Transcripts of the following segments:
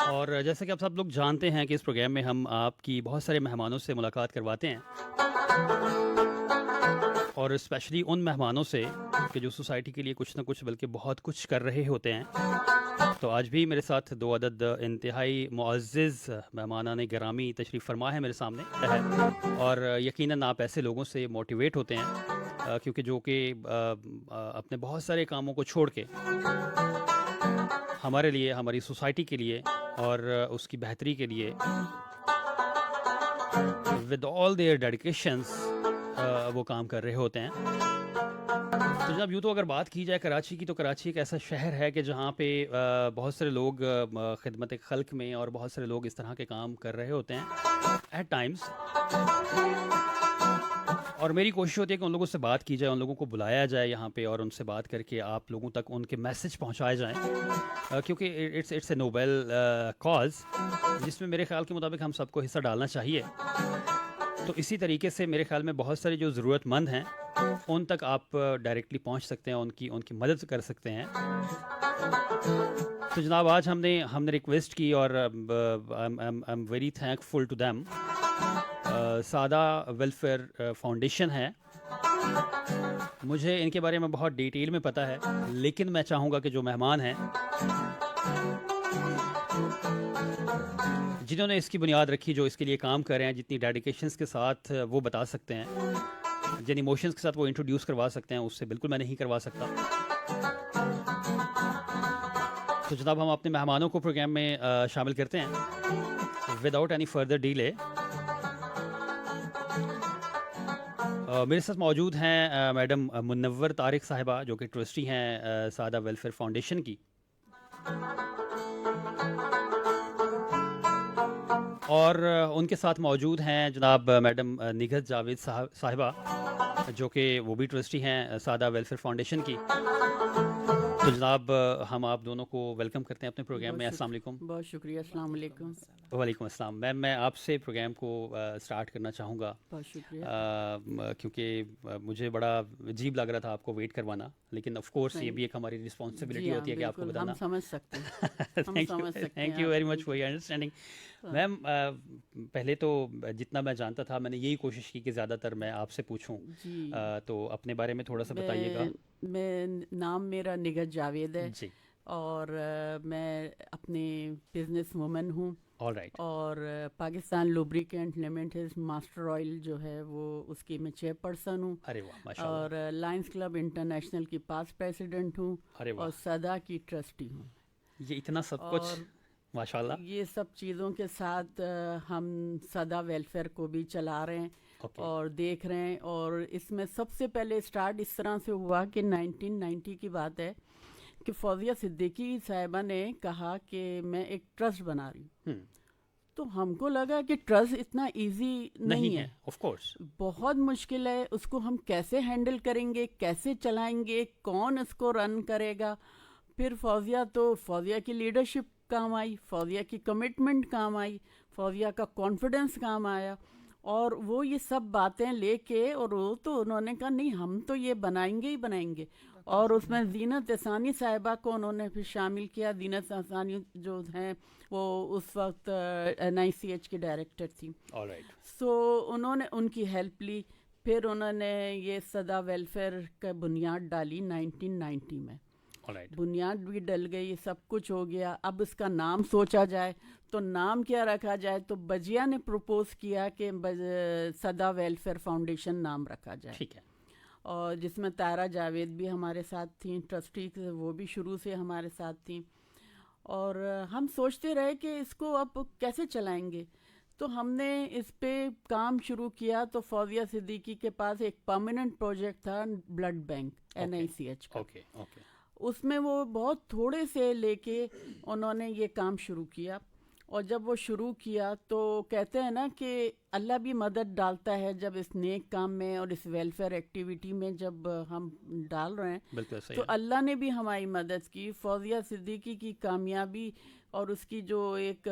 اور جیسا کہ آپ سب لوگ جانتے ہیں کہ اس پروگرام میں ہم آپ کی بہت سارے مہمانوں سے ملاقات کرواتے ہیں، اور اسپیشلی ان مہمانوں سے کہ جو سوسائٹی کے لیے کچھ نہ کچھ بلکہ بہت کچھ کر رہے ہوتے ہیں. تو آج بھی میرے ساتھ دو عدد انتہائی معزز مہمانان گرامی تشریف فرما ہے میرے سامنے ہے، اور یقیناً آپ ایسے لوگوں سے موٹیویٹ ہوتے ہیں کیونکہ جو کہ اپنے بہت سارے کاموں کو چھوڑ کے ہمارے لیے، ہماری سوسائٹی کے لیے اور اس کی بہتری کے لیے ود آل دیئر ڈیڈیکیشنس وہ کام کر رہے ہوتے ہیں. تو جناب یوں تو اگر بات کی جائے کراچی کی، تو کراچی ایک ایسا شہر ہے کہ جہاں پہ بہت سارے لوگ خدمت خلق میں اور بہت سارے لوگ اس طرح کے کام کر رہے ہوتے ہیں ایٹ ٹائمز. اور میری کوشش ہوتی ہے کہ ان لوگوں سے بات کی جائے، ان لوگوں کو بلایا جائے یہاں پہ اور ان سے بات کر کے آپ لوگوں تک ان کے میسج پہنچائے جائیں، کیونکہ اٹس اے نوبل کاز جس میں میرے خیال کے مطابق ہم سب کو حصہ ڈالنا چاہیے. تو اسی طریقے سے میرے خیال میں بہت سارے جو ضرورت مند ہیں ان تک آپ ڈائریکٹلی پہنچ سکتے ہیں، ان کی مدد کر سکتے ہیں. تو جناب آج ہم نے ریکویسٹ کی اور I am very thankful to them. Sada welfare foundation ہے. مجھے ان کے بارے میں بہت ڈیٹیل میں پتہ ہے، لیکن میں چاہوں گا کہ جو مہمان ہیں جنہوں نے اس کی بنیاد رکھی، جو اس کے لیے کام کر رہے ہیں، جتنی ڈیڈیکیشنز کے ساتھ وہ بتا سکتے ہیں، جن ایموشنز کے ساتھ وہ انٹروڈیوس کروا سکتے ہیں، اس سے بالکل میں نہیں کروا سکتا. تو جناب ہم اپنے مہمانوں کو پروگرام میں شامل کرتے ہیں وداؤٹ اینی فردر ڈیلے. میرے ساتھ موجود ہیں میڈم منور طارق صاحبہ، جو کہ ٹرسٹی ہیں سادہ ویلفیئر فاؤنڈیشن کی، اور ان کے ساتھ موجود ہیں جناب میڈم نگہت جاوید صاحبہ، جو کہ وہ بھی ٹرسٹی ہیں سادہ ویلفیئر فاؤنڈیشن کی. تو جناب ہم آپ دونوں کو ویلکم کرتے ہیں اپنے پروگرام میں. السلام علیکم. بہت شکریہ. السلام علیکم. وعلیکم السلام. میم میں آپ سے پروگرام کو سٹارٹ کرنا چاہوں گا. بہت شکریہ. کیونکہ مجھے بڑا عجیب لگ رہا تھا آپ کو ویٹ کروانا، لیکن آف کورس یہ بھی ایک ہماری رسپانسبلٹی ہوتی ہے کہ آپ کو بتانا. ہم سمجھ سکتے ہیں. Thank you very much for your understanding. Ma'am پہلے تو جتنا میں جانتا تھا میں نے یہی کوشش کی کہ زیادہ تر میں آپ سے پوچھوں، تو اپنے بارے میں تھوڑا سا بتائیے گا. نام میرا نگہت جاوید ہے جی، اور میں اپنی بزنس وومن ہوں. اور پاکستان لوبریکینٹ لمیٹڈ ماسٹر آئل جو ہے وہ اس کی میں چیئر پرسن ہوں. اور لائنس کلب انٹرنیشنل کی پاسٹ پریسیڈنٹ ہوں، اور صدا کی ٹرسٹی ہوں. یہ اتنا سب کچھ ماشاء اللہ، یہ سب چیزوں کے ساتھ ہم صدا ویلفیئر کو بھی چلا رہے ہیں اور دیکھ رہے ہیں. اور اس میں سب سے پہلے اسٹارٹ اس طرح سے ہوا کہ 1990 کی بات ہے کہ فوزیہ صدیقی صاحبہ نے کہا کہ میں ایک ٹرسٹ بنا رہی ہوں. تو ہم کو لگا کہ ٹرسٹ اتنا ایزی نہیں ہے، آف کورس بہت مشکل ہے. اس کو ہم کیسے ہینڈل کریں گے، کیسے چلائیں گے، کون اس کو رن کرے گا. پھر فوزیہ کی لیڈرشپ کام آئی، فوزیہ کی کمٹمنٹ کام آئی، فوزیہ کا کانفیڈنس کام آیا. اور وہ یہ سب باتیں لے کے، اور وہ تو انہوں نے کہا نہیں ہم تو یہ بنائیں گے ہی بنائیں گے. اور اس میں زینت احسانی صاحبہ کو انہوں نے پھر شامل کیا. زینت احسانی جو ہیں وہ اس وقت NICH کی ڈائریکٹر تھی. سو انہوں نے ان کی ہیلپ لی. پھر انہوں نے یہ صدا ویلفیئر کا بنیاد ڈالی 1990 میں. بنیاد بھی ڈل گئی، سب کچھ ہو گیا. اب اس کا نام سوچا جائے تو نام کیا رکھا جائے، تو بجیا نے پروپوز کیا کہ صدا ویلفیئر فاؤنڈیشن نام رکھا جائے. ٹھیک ہے. اور جس میں طاہرہ جاوید بھی ہمارے ساتھ تھیں ٹرسٹی، وہ بھی شروع سے ہمارے ساتھ تھیں. اور ہم سوچتے رہے کہ اس کو اب کیسے چلائیں گے. تو ہم نے اس پہ کام شروع کیا. تو فوزیہ صدیقی کے پاس ایک پرماننٹ پروجیکٹ تھا بلڈ بینک NICH کا. اس میں وہ بہت تھوڑے سے لے کے انہوں نے یہ کام شروع کیا. اور جب وہ شروع کیا تو کہتے ہیں نا کہ اللہ بھی مدد ڈالتا ہے جب اس نیک کام میں اور اس ویلفیئر ایکٹیویٹی میں جب ہم ڈال رہے ہیں، تو اللہ نے بھی ہماری مدد کی. فوزیہ صدیقی کی کامیابی اور اس کی جو ایک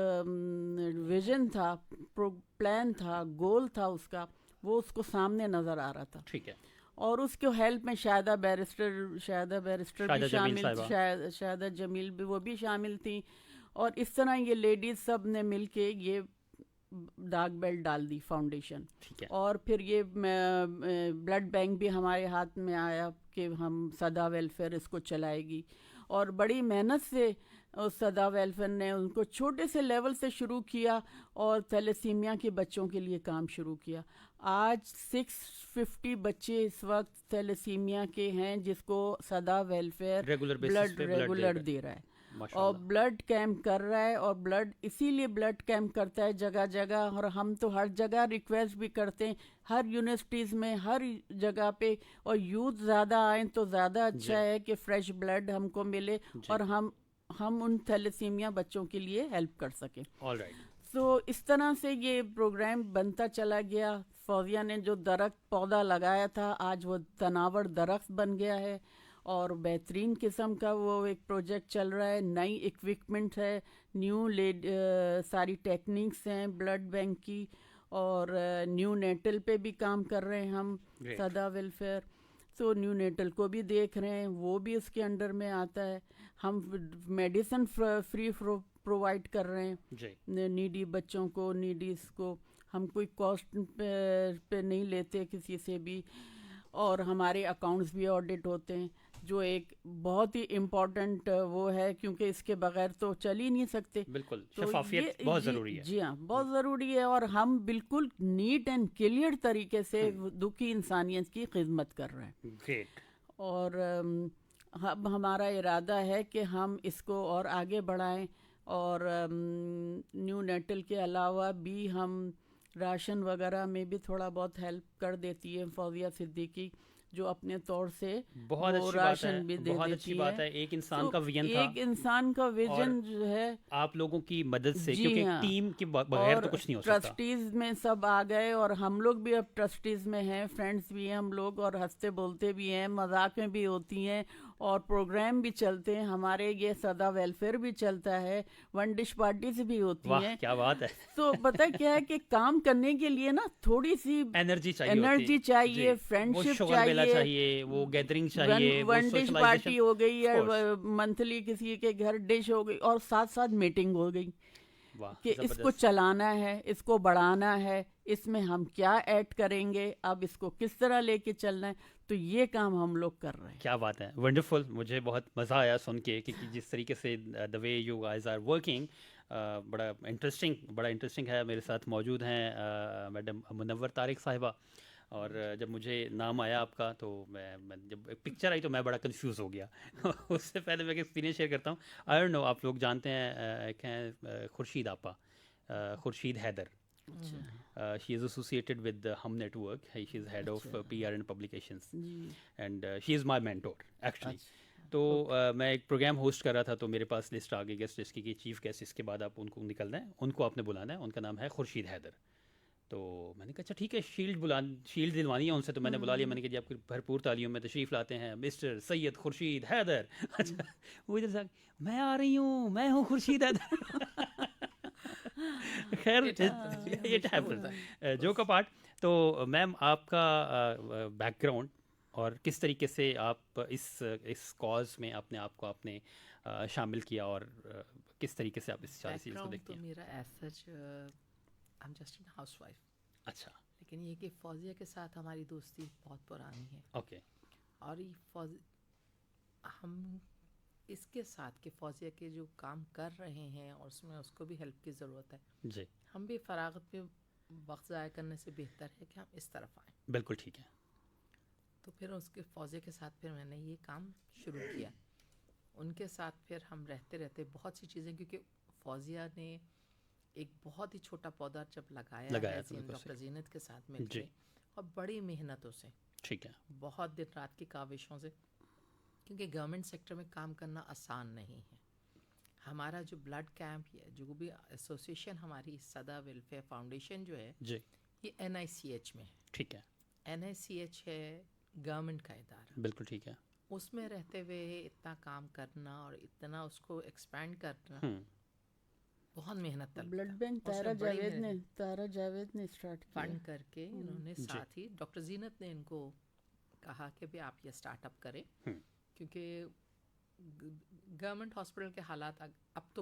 ویژن تھا، پلان تھا، گول تھا اس کا، وہ اس کو سامنے نظر آ رہا تھا. ٹھیک ہے. اور اس کو ہیلپ میں شاہدہ بیرسٹر بھی شامل، شاہدہ جمیل بھی وہ بھی شامل تھیں. اور اس طرح یہ لیڈیز سب نے مل کے یہ ڈارک بیلٹ ڈال دی فاؤنڈیشن. ٹھیک ہے. اور پھر یہ بلڈ بینک بھی ہمارے ہاتھ میں آیا کہ ہم صدا ویلفیئر اس کو چلائے گی. اور بڑی محنت سے صدا ویلفیئر نے ان کو چھوٹے سے لیول سے شروع کیا اور تھیلیسیمیا کے بچوں کے لیے کام شروع کیا. آج 650 بچے اس وقت تھیلیسیمیا کے ہیں جس کو صدا ویلفیئر بلڈ ریگولر دے رہا ہے اور بلڈ کیمپ کر رہا ہے. اور بلڈ اسی لیے بلڈ کیمپ کرتا ہے جگہ جگہ. اور ہم تو ہر جگہ ریکویسٹ بھی کرتے ہیں ہر یونیورسٹیز میں ہر جگہ پہ, اور یوتھ زیادہ آئیں تو زیادہ اچھا ہے کہ فریش بلڈ ہم کو ملے اور ہم ان تھیلیسیمیا بچوں کے لیے ہیلپ کر سکیں. تو اس طرح سے یہ پروگرام بنتا چلا گیا. فوزیہ نے جو درخت پودا لگایا تھا آج وہ تناور درخت بن گیا ہے اور بہترین قسم کا وہ ایک پروجیکٹ چل رہا ہے. نئی اکوپمنٹ ہے, نیو ساری ٹیکنیکس ہیں بلڈ بینک کی, اور نیو نیٹل پہ بھی کام کر رہے ہیں ہم صدا ویلفیئر. تو نیو نیٹل کو بھی دیکھ رہے ہیں, وہ بھی اس کے انڈر میں آتا ہے. ہم میڈیسن فری پرووائڈ کر رہے ہیں نیڈی بچوں کو, نیڈیز کو. ہم کوئی کاسٹ پہ نہیں لیتے کسی سے بھی, اور ہمارے اکاؤنٹس بھی آڈٹ ہوتے ہیں جو ایک بہت ہی امپورٹنٹ وہ ہے کیونکہ اس کے بغیر تو چل ہی نہیں سکتے. بالکل شفافیت بہت ضروری ہے. جی ہاں بہت ضروری ہے, اور ہم بالکل نیٹ اینڈ کلیئر طریقے سے دکھی انسانیت کی خدمت کر رہے ہیں. گریٹ. اور ہمارا ارادہ ہے کہ ہم اس کو اور آگے بڑھائیں, اور نیو نیٹل کے علاوہ بھی ہم راشن وغیرہ میں بھی تھوڑا بہت ہیلپ کر دیتی ہے فوزیہ صدیقی, جو اپنے طور سے وہ راشن بھی دے دیتی ہے. بہت اچھی بات ہے. ایک انسان کا ویژن تھا, ایک انسان کا ویژن جو ہے آپ لوگوں کی مدد سے, کیونکہ ٹیم کے بغیر تو کچھ نہیں ہو سکتا. ٹرسٹیز میں سب آ گئے اور ہم لوگ بھی اب ٹرسٹیز میں ہیں, فرینڈس بھی ہیں ہم لوگ, اور ہنستے بولتے بھی ہیں, مذاقیں بھی ہوتی ہیں اور پروگرام بھی چلتے ہیں ہمارے. یہ صدا ویلفیئر بھی چلتا ہے, ون ڈش پارٹیز بھی ہوتی ہیں. کیا بات ہے. تو پتہ کیا ہے کہ کام کرنے کے لیے نا تھوڑی سی انرجی چاہیے, فرینڈشپ چاہیے, وہ گیدرنگ چاہیے, ون ڈش پارٹی ہو گئی یا منتھلی کسی کے گھر ڈش ہو گئی, اور ساتھ ساتھ میٹنگ ہو گئی کہ اس کو چلانا ہے, اس کو بڑھانا ہے, اس میں ہم کیا ایڈ کریں گے, اب اس کو کس طرح لے کے چلنا ہے. تو یہ کام ہم لوگ کر رہے ہیں. کیا بات ہے, ونڈرفل. مجھے بہت مزہ آیا سن کے کہ جس طریقے سے the way you guys are working, بڑا انٹرسٹنگ ہے. میرے ساتھ موجود ہیں میڈم منور طارق صاحبہ, اور جب مجھے نام آیا آپ کا تو میں جب پکچر آئی تو میں بڑا کنفیوز ہو گیا. اس سے پہلے میں ایک ایکسپیرینس شیئر کرتا ہوں. آئی ڈونٹ نو آپ لوگ جانتے ہیں, ایک ہیں خورشید آپا, Khurshid Haider. She is associated with the Hum Network. She is head of PR and publications, and she is my mentor actually. تو میں ایک پروگرام ہوسٹ کر رہا تھا تو میرے پاس لسٹ آ گئی گیسٹ لسٹ کی, چیف گیسٹ اس کے بعد آپ ان کو نکلنا ہے, ان کو آپ نے بلانا ہے. ان کا نام ہے خورشید حیدر. تو میں نے کہا اچھا ٹھیک ہے, شیلڈ دلوانی ہے ان سے. تو میں نے بلا لیا, میں نے کہا جی آپ کی بھرپور تعلیموں میں تشریف لاتے ہیں مسٹر سید خورشید حیدر. اچھا وہ ادھر سے میں آ رہی ہوں, میں ہوں خورشید حیدر. خیر اٹ ہیپنز, جوک اپارٹ. تو میم آپ کا بیک گراؤنڈ اور کس طریقے سے آپ اس کاز میں اپنے آپ کو آپ نے شامل کیا, اور کس طریقے سے آپ اس ساری چیز کو دیکھتے ہیں؟ میرا as such I am just an house wife. اچھا. لیکن یہ کہ فوزیہ کے ساتھ ہماری دوستی بہت پرانی ہے. اوکے. اور ہم اس کے ساتھ کہ فوزیہ کے جو کام کر رہے ہیں اور اس میں اس کو بھی ہیلپ کی ضرورت ہے, جی ہم بھی فراغت پہ وقت ضائع کرنے سے بہتر ہے کہ ہم اس طرف آئیں. بالکل ٹھیک ہے. تو پھر اس کے فوزیہ کے ساتھ پھر میں نے یہ کام شروع کیا. ان کے ساتھ پھر ہم رہتے بہت سی چیزیں, کیونکہ فوزیہ نے ایک بہت ہی چھوٹا پودا جب لگایا ہے ڈاکٹر زینت کے ساتھ مل کے, اور بڑی محنتوں سے, ٹھیک ہے, بہت دن رات کی کاوشوں سے, کیونکہ گورنمنٹ سیکٹر میں کام کرنا آسان نہیں ہے. ہمارا جو بلڈ کیمپ ہے, جو بھی ایسوسیشن ہماری صدا ویلفیئر فاؤنڈیشن جو ہے, جی یہ NICH میں ہے. ٹھیک ہے. NICH ہے گورنمنٹ کا ادارہ. بالکل ٹھیک ہے. اس میں رہتے ہوئے اتنا کام کرنا اور اتنا اس کو ایکسپینڈ کرنا بہت محنت طلب. بلڈ بینک تارا جاوید نے اسٹارٹ کیا فنڈ کر کے انہوں نے, ساتھ ہی ڈاکٹر زینت نے ان کو کہا کہ بھی آپ یہ اسٹارٹ اپ کریں, کیونکہ گورنمنٹ ہاسپٹل کے حالات اب تو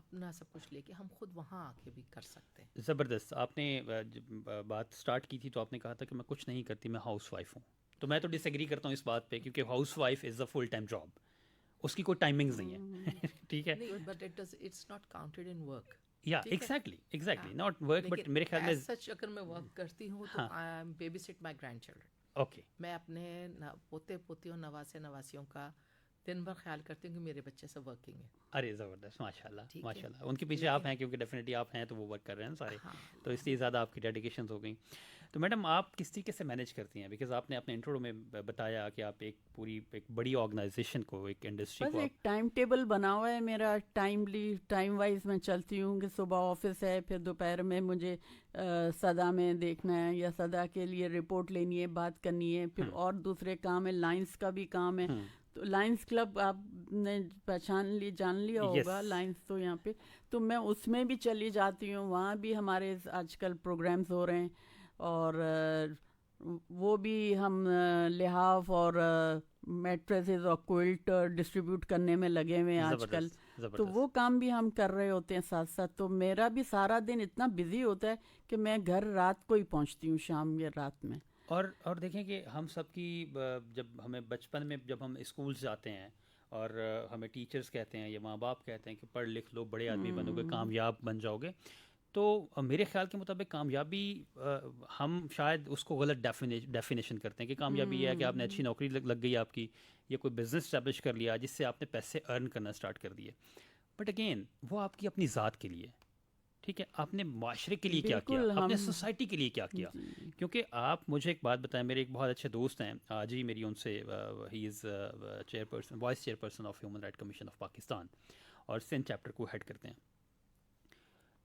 اپنا سب کچھ لے کے ہم خود وہاں آ کے بھی کر سکتے ہیں. زبردست. آپ نے جب بات سٹارٹ کی تھی تو آپ نے کہا تھا کہ میں کچھ نہیں کرتی, میں ہاؤس وائف ہوں. تو میں تو ڈس ایگری کرتا ہوں اس بات پہ, کیونکہ housewife is a full time job, اس کی کوئی ٹائمنگز نہیں ہے. ٹھیک ہے, نہیں, but it's not counted in work. یا ایگزیکٹلی ناٹ ورک, بٹ میرے خیال میں ایز سچ اگر میں ورک کرتی ہوں تو آئی ایم بیبی سٹ مائی گرینڈ چلڈرن. اوکے, میں اپنے پوتے پوتیوں نواسے نواسیوں کا دن بھر خیال کرتی ہوں کہ میرے بچے سب ورکنگ ہیں. ارے زبردست, ماشاء اللہ ماشاء اللہ. ان کے پیچھے آپ ہیں کیونکہ ڈیفینیٹلی آپ ہیں تو وہ ورک کر رہے ہیں سارے, تو اس لیے زیادہ آپ کی ڈیڈیکیشنز ہو گئیں. تو میڈم آپ کس طریقے سے مینیج کرتی ہیں, بیکاز آپ نے اپنے انٹرو میں بتایا کہ آپ ایک بڑی آرگنائزیشن کو, ایک انڈسٹری بس کو, ایک ٹائم ٹیبل بنا ہوا ہے میرا, ٹائم وائز میں چلتی ہوں کہ صبح آفس ہے, پھر دوپہر میں مجھے صدا میں دیکھنا ہے یا صدا کے لیے رپورٹ لینی ہے, بات کرنی ہے, پھر اور دوسرے کام ہے, لائنس کا بھی کام ہے. تو لائنس کلب آپ نے جان لیا ہوگا, لائنس تو یہاں پہ, تو میں اس میں بھی چلی جاتی ہوں. وہاں بھی ہمارے آج کل پروگرامز ہو رہے ہیں, اور وہ بھی ہم لحاف اور میٹریسز اور کوئلٹ ڈسٹریبیوٹ کرنے میں لگے ہوئے ہیں آج کل. تو وہ کام بھی ہم کر رہے ہوتے ہیں ساتھ ساتھ. تو میرا بھی سارا دن اتنا بزی ہوتا ہے کہ میں گھر رات کو ہی پہنچتی ہوں, شام یا رات میں. اور دیکھیں کہ ہم سب کی جب ہمیں بچپن میں جب ہم اسکولس جاتے ہیں اور ہمیں ٹیچرز کہتے ہیں یا ماں باپ کہتے ہیں کہ پڑھ لکھ لو, بڑے آدمی بنو گے, کامیاب بن جاؤ گے, تو میرے خیال کے مطابق کامیابی ہم شاید اس کو غلط ڈیفینیشن کرتے ہیں کہ کامیابی یہ ہے کہ آپ نے اچھی نوکری لگ گئی آپ کی, یا کوئی بزنس اسٹیبلش کر لیا جس سے آپ نے پیسے ارن کرنا اسٹارٹ کر دیے. بٹ اگین وہ آپ کی اپنی ذات کے لیے, ٹھیک ہے, آپ نے معاشرے کے لیے کیا کیا, آپ نے سوسائٹی کے لیے کیا کیا. کیونکہ آپ مجھے ایک بات بتائیں, میرے ایک بہت اچھے دوست ہیں, آج ہی میری ان سے, he is vice chairperson of human right commission of Pakistan, اور سندھ چیپٹر کو ہیڈ کرتے ہیں.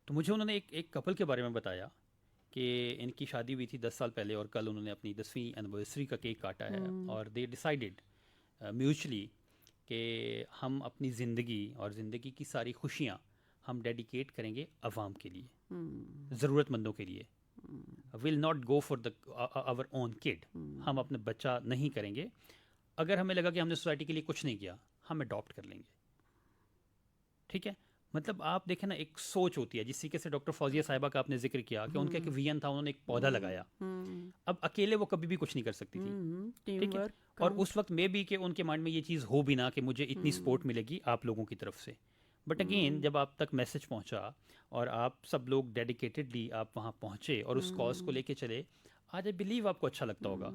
تو مجھے انہوں نے ایک کپل کے بارے میں بتایا کہ ان کی شادی ہوئی تھی 10 سال پہلے, اور کل انہوں نے اپنی 10ویں اینیورسری کا کیک کاٹا ہے, اور دے ڈیسائیڈڈ میوچلی کہ ہم اپنی زندگی اور زندگی کی ساری خوشیاں ہم ڈیڈیکیٹ کریں گے عوام کے لیے, ضرورت مندوں کے لیے. Will not go for our اون کڈ, ہم اپنے بچہ نہیں کریں گے. اگر ہمیں لگا کہ ہم نے سوسائٹی کے لیے کچھ نہیں کیا, ہم اڈاپٹ کر لیں گے. ٹھیک ہے, مطلب آپ دیکھیں نا, ایک سوچ ہوتی ہے. جس طریقے سے ڈاکٹر فوزیہ صاحبہ کا آپ نے ذکر کیا کہ ان کا ایک ویژن تھا, انہوں نے ایک پودا لگایا. اب اکیلے وہ کبھی بھی کچھ نہیں کر سکتی تھی, ٹھیک ہے, اور اس وقت میں بھی کہ ان کے مائنڈ میں یہ چیز ہو بھی نہ کہ مجھے اتنی سپورٹ ملے گی آپ لوگوں کی طرف سے. بٹ اگین جب آپ تک میسج پہنچا اور آپ سب لوگ ڈیڈیکیٹڈلی آپ وہاں پہنچے اور اس کاز کو لے کے چلے, آج آئی بلیو آپ کو اچھا لگتا ہوگا.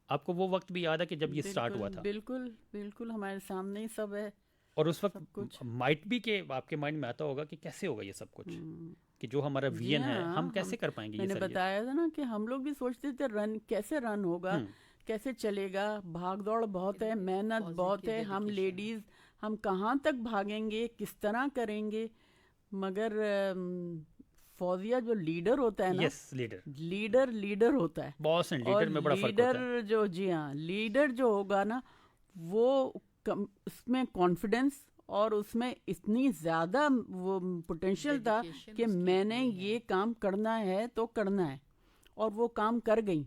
آپ کو وہ وقت بھی یاد ہے کہ جب یہ سٹارٹ ہوا تھا. بالکل بالکل, ہمارے سامنے ہی سب ہے. اور اس وقت مائٹ بھی کہ آپ کے مائنڈ میں آتا ہوگا کہ کیسے ہوگا یہ سب کچھ, کہ جو ہمارا ویژن ہے ہم کیسے کر پائیں گے. میں نے بتایا تھا نا کہ ہم لوگ بھی سوچتے تھے کیسے رن ہوگا, کیسے چلے گا, بھاگ دوڑ بہت ہے, محنت بہت ہے, ہم لیڈیز ہم کہاں تک بھاگیں گے, کس طرح کریں گے. مگر فوزیہ جو لیڈر ہوتا ہے نا, لیڈر ہوتا ہے, باس اینڈ لیڈر میں بڑا فرق ہوتا ہے. لیڈر جو, جی ہاں, لیڈر جو ہوگا نا, وہ اس میں کانفیڈنس اور اس میں اتنی زیادہ وہ پوٹینشیل تھا کہ میں نے یہ کام کرنا ہے تو کرنا ہے, اور وہ کام کر گئی.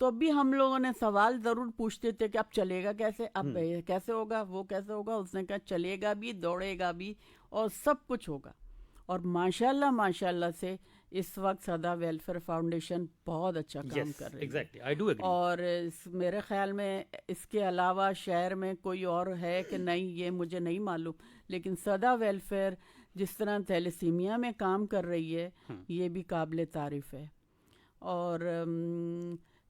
تو اب بھی ہم لوگوں نے سوال ضرور پوچھتے تھے کہ اب چلے گا کیسے, اب کیسے ہوگا, وہ کیسے ہوگا. اس نے کہا چلے گا بھی, دوڑے گا بھی, اور سب کچھ ہوگا. اور ماشاءاللہ سے اس وقت صدا ویلفیئر فاؤنڈیشن بہت اچھا کام کر رہی ہے. اور میرے خیال میں اس کے علاوہ شہر میں کوئی اور ہے کہ نہیں, یہ مجھے نہیں معلوم, لیکن صدا ویلفیئر جس طرح تھیلیسیمیا میں کام کر رہی ہے, یہ بھی قابل تعریف ہے. اور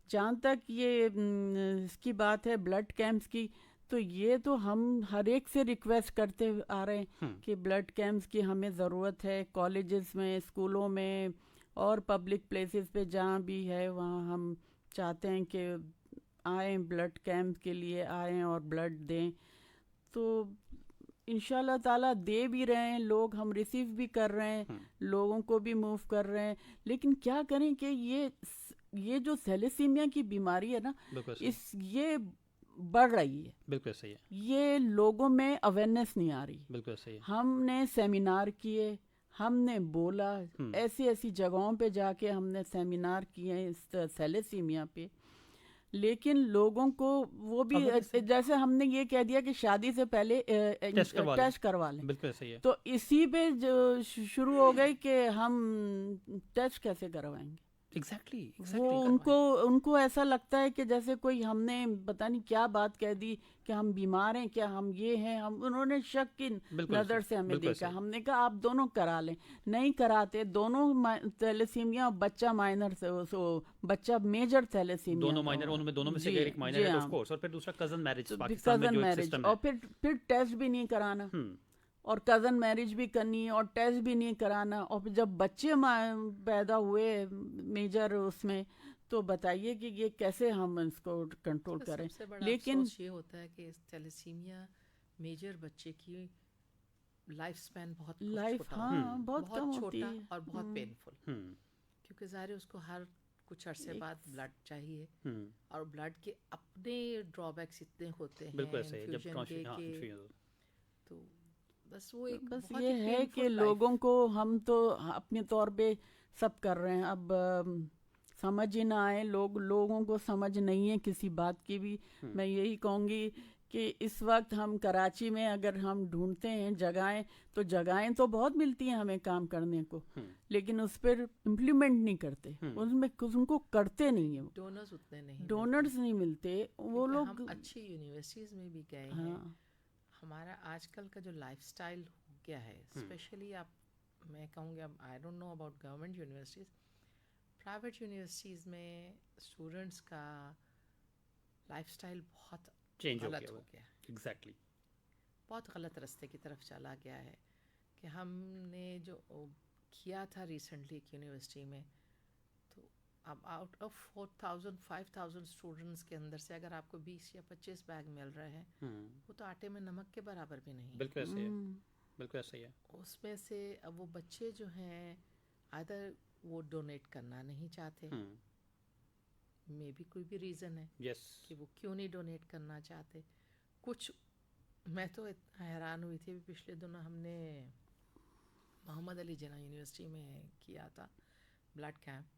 جہاں تک یہ اس کی بات ہے بلڈ کیمپس کی, تو یہ تو ہم ہر ایک سے ریکویسٹ کرتے آ رہے ہیں کہ بلڈ کیمپس کی ہمیں ضرورت ہے. کالجز میں, اسکولوں میں, اور پبلک پلیسز پہ جہاں بھی ہے وہاں ہم چاہتے ہیں کہ آئیں, بلڈ کیمپ کے لیے آئیں اور بلڈ دیں. تو انشاءاللہ تعالیٰ دے بھی رہے ہیں لوگ, ہم ریسیو بھی کر رہے ہیں, لوگوں کو بھی موو کر رہے ہیں. لیکن کیا کریں کہ یہ جو تھیلیسیمیا کی بیماری ہے نا, یہ بڑھ رہی ہے. بالکل صحیح ہے. یہ لوگوں میں اویئرنیس نہیں آ رہی. بالکل صحیح ہے. ہم نے سیمینار کیے, ہم نے بولا, ایسی جگہوں پہ جا کے ہم نے سیمینار کیے ہیں اس تھیلیسیمیا پہ, لیکن لوگوں کو وہ بھی جیسے ہم نے یہ کہہ دیا کہ شادی سے پہلے ٹیسٹ کروا لیں, بالکل صحیح ہے. تو اسی پہ جو شروع ہو گئی کہ ہم ٹیسٹ کیسے کروائیں گے. ایگزیکٹلی وہ ان کو ایسا لگتا ہے کہ جیسے کوئی ہم نے پتہ نہیں کیا بات کہہ دی کہ ہم بیمار ہیں, کیا ہم یہ ہیں, انہوں نے شک کی نظر سے ہمیں دیکھا. ہم نے کہا آپ دونوں کرا لیں, نہیں کراتے. دونوں تھیلیسیمیا, بچہ مائنر بچہ میجر تھیلیسیمیا, دونوں مائنر, ان میں دونوں میں سے ایک مائنر ہے آف کورس, اور پھر دوسرا کزن میرج پاکستان میں جو ایک سسٹم ہے, اور پھر ٹیسٹ بھی نہیں کرانا, اور کزن میرج بھی کرنی ہے اور ٹیسٹ بھی نہیں کرانا. اور جب بچے پیدا ہوئے میجر اس میں, تو بتائیے کہ یہ کیسے ہم اس کو کنٹرول کریں. سب سے بڑا لیکن افسوس یہ ہوتا ہے کہ تھیلیسیمیا میجر بچے کی لائف سپین بہت بہت کم ہوتی ہے اور بہت پینفل, کیونکہ ظاہر اس کو ہر کچھ عرصے بعد بلڈ چاہیے, اور بلڈ کے اپنے ڈرا بیکس اتنے ہوتے ہیں انفیوژن کے کہ تو بس وہ ایک بس بہت یہ ہے کہ لوگوں کو ہم تو اپنے طور پہ سب کر رہے ہیں, اب سمجھ ہی نہ آئے. لوگوں کو سمجھ نہیں ہے کسی بات کی بھی. میں یہی کہوں گی کہ اس وقت ہم کراچی میں اگر ہم ڈھونڈتے ہیں جگہیں, تو جگہیں تو بہت ملتی ہیں ہمیں کام کرنے کو, لیکن اس پر امپلیمنٹ نہیں کرتے, ان کو کرتے نہیں ہیں. ڈونرز اتنے نہیں, ڈونرز نہیں ملتے. وہ لوگ ہم اچھی یونیورسٹیز میں بھی گئے ہیں. ہمارا آج کل کا جو لائف سٹائل ہو گیا ہے, اسپیشلی میں کہوں گی, I don't know about government universities, private universities میں اسٹوڈنٹس کا لائف سٹائل بہت چینج غلط ہو گیا. ایگزیکٹلی بہت غلط راستے کی طرف چلا گیا ہے. کہ ہم نے جو کیا تھا ریسنٹلی ایک یونیورسٹی میں, تو اب آؤٹ آف 4,000 5,000 اسٹوڈنٹس کے اندر سے اگر آپ کو 20 یا 25 بیگ مل رہے ہیں, وہ تو آٹے میں نمک کے برابر بھی نہیں. بالکل ایسے ہے, بالکل ایسا ہی ہے. اس میں سے اب وہ بچے جو ہیں ادھر وہ ڈونیٹ کرنا نہیں چاہتے, میں بھی کوئی بھی ریزن ہے کہ وہ کیوں نہیں ڈونیٹ کرنا چاہتے. کچھ میں تو حیران ہوئی تھی, پچھلے دنوں ہم نے محمد علی جناح یونیورسٹی میں کیا تھا بلڈ کیمپ,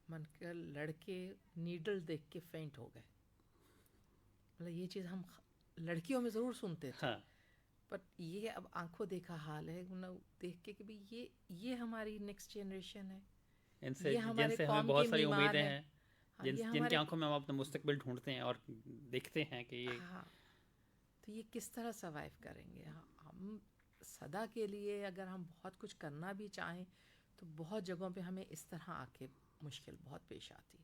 من کر لڑکے نیڈل دیکھ کے فینٹ ہو گئے. مطلب یہ چیز ہم لڑکیوں میں ضرور سنتے تھے, پر یہ اب آنکھوں دیکھا حال ہے دیکھ کے کہ یہ ہماری نیکسٹ جنریشن ہے, یہ ہمارے قوم بہت کی ساری میمار امیدیں ہے, ہیں جن کی آنکھوں میں ہم اپنا مستقبل ڈھونڈتے ہیں اور دیکھتے ہیں کہ یہ تو یہ کس طرح سروائیو کریں گے. ہم صدا کے لیے اگر ہم بہت کچھ کرنا بھی چاہیں تو بہت جگہوں پہ ہمیں اس طرح آ کے مشکل بہت پیش آتی.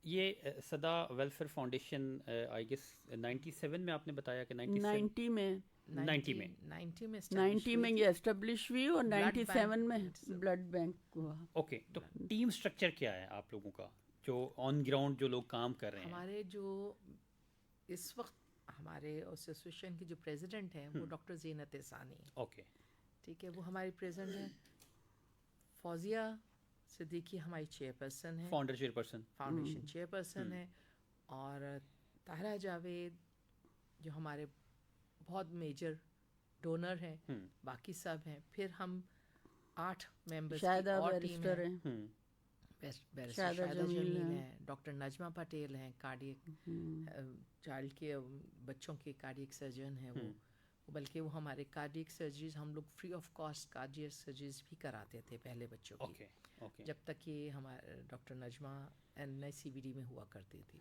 یہ صدا ویلفیئر فاؤنڈیشن آئی گیس 97 میں آپ نے بتایا کہ 90 میں 90 میں یہ اسٹیبلش ہوئی, اور 97 میں بلڈ بینک ہوا. اوکے, تو ٹیم سٹرکچر کیا ہے آپ لوگوں کا جو آن گراؤنڈ جو لوگ کام کر رہے ہیں؟ ہمارے جو اس وقت ہمارے ایسوسیشن کی جو پریزیڈنٹ ہیں وہ ڈاکٹر زینت ثانی ہیں. اوکے, ٹھیک ہے, وہ ہماری پریزیڈنٹ ہیں. فوزیہ صدیقی ہماری چیئرپرسن ہے, فاؤنڈیشن چیئرپرسن ہے, اور طاہرہ جاوید جو ہمارے بہت میجر ڈونر ہیں, باقی سب ہیں. پھر ہم 8 ممبرس کی اور ٹیم ہے. بیرسٹر شاہدہ جمیل ہیں, ڈاکٹر نجمہ پٹیل ہیں, کارڈیک چائلڈ کے بچوں کے کارڈیک سرجن ہیں وہ, بلکہ وہ ہمارے کارڈیک سرجریز ہم لوگ free of cost cardiac surgeries بھی کراتے تھے پہلے بچوں کی, جب تک کہ ہمارے ڈاکٹر نجمہ NICVD میں ہوا کرتی تھی.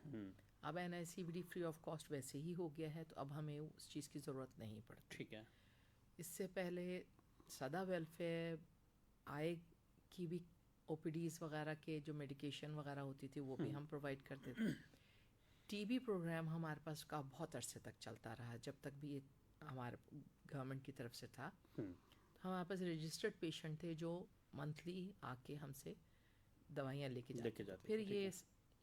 اب NICVD فری آف کاسٹ ویسے ہی ہو گیا ہے, تو اب ہمیں اس چیز کی ضرورت نہیں پڑتی. ٹھیک ہے. اس سے پہلے صدا ویلفیئر آئے کی بھی OPDs وغیرہ کے جو میڈیکیشن وغیرہ ہوتی تھی وہ بھی ہم پرووائڈ کرتے تھے. TB پروگرام ہمارے پاس کا بہت عرصے تک چلتا رہا, جب تک بھی یہ ہمارے گورنمنٹ کی طرف سے تھا. ہمارے پاس رجسٹرڈ پیشنٹ تھے جو منتھلی آ کے ہم سے دوائیاں لے کے جاتے. پھر یہ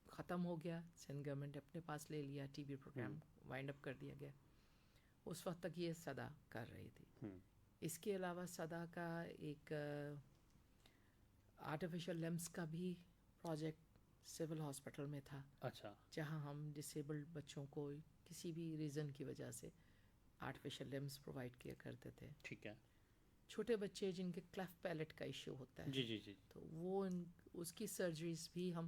ختم ہو گیا, سندھ گورنمنٹ نے اپنے پاس لے لیا, TB پروگرام وائنڈ اپ کر دیا گیا. اس وقت تک یہ صدا کر رہی تھی. اس کے علاوہ صدا کا ایک آرٹیفیشل لمبس کا بھی پروجیکٹ سول ہاسپٹل میں تھا. اچھا. جہاں ہم ڈسیبلڈ بچوں کو کسی بھی ریزن کی وجہ سے آرٹیفیشل لمبس پرووائڈ کیا کرتے تھے. ٹھیک ہے. چھوٹے بچے جن کے کلیفٹ پیلٹ کا ایشو ہوتا ہے, جی, تو وہ اس کی سرجریز بھی ہم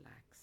lakhs।